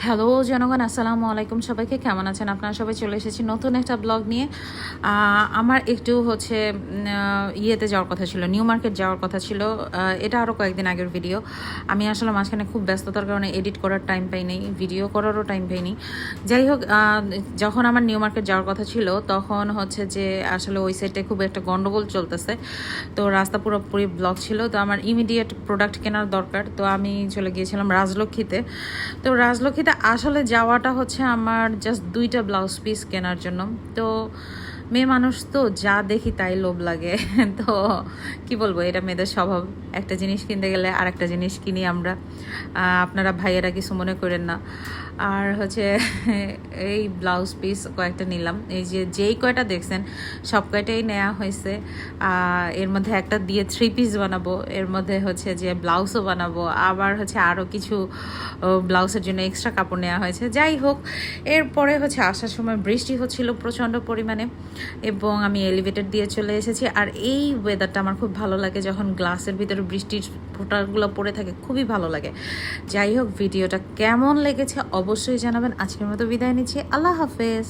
Hello জনগণ, আসসালামু আলাইকুম। সবাইকে কেমন আছেন আপনারা? সবাই চলে এসেছি নতুন একটা ব্লগ নিয়ে। আমার একটু হচ্ছে ইয়েতে যাওয়ার কথা ছিল, নিউ মার্কেট যাওয়ার কথা ছিল। এটা আরও কয়েকদিন আগের ভিডিও। আমি আসলে মাঝখানে খুব ব্যস্ততার কারণে এডিট করার টাইম পাইনি, ভিডিও করারও টাইম পাইনি। যাই হোক, যখন আমার নিউ মার্কেট যাওয়ার কথা ছিল তখন হচ্ছে যে আসলে ওই সাইডে খুব একটা গন্ডগোল চলতেছে, তো রাস্তা পুরোপুরি ব্লক ছিল। তো আমার ইমিডিয়েট প্রোডাক্ট কেনার দরকার, তো আমি চলে গিয়েছিলাম রাজলক্ষ্মীতে। তো রাজলক্ষ্মীতে আসলে যাওয়াটা হচ্ছে আমার জাস্ট 2টা ব্লাউজ পিস কেনার জন্য। তো মেয়ে মানুষ তো যা দেখি তাই লোভ লাগে। তো কি বলবো, এটা মেয়েদের স্বভাব। একটা জিনিস কিনতে গেলে আর একটা জিনিস কিনি আমরা। আপনারা ভাইয়েরা কিছু মনে করেন না। আর হচ্ছে এই ব্লাউজ পিস কয়েকটা নিলাম, এই যে যেই কয়টা দেখছেন সব কয়টাই নেওয়া হয়েছে। এর মধ্যে একটা দিয়ে 3 পিস বানাবো, এর মধ্যে হচ্ছে যে ব্লাউজও বানাবো, আবার হচ্ছে আরও কিছু ব্লাউজের জন্য এক্সট্রা কাপড় নেওয়া হয়েছে। যাই হোক, এরপরে হচ্ছে আসার সময় বৃষ্টি হচ্ছিল প্রচণ্ড পরিমাণে এবং আমি এলিভেটর দিয়ে চলে এসেছি। আর এই ওয়েদারটা আমার খুব ভালো লাগে, যখন গ্লাসের ভিতরে বৃষ্টির ফোঁটাগুলো পড়ে থাকে, খুবই ভালো লাগে। যাই হোক, ভিডিওটা কেমন লেগেছে অবশ্যই জানাবেন। আজকের মতো বিদায় নিচ্ছি, আল্লাহ হাফেজ।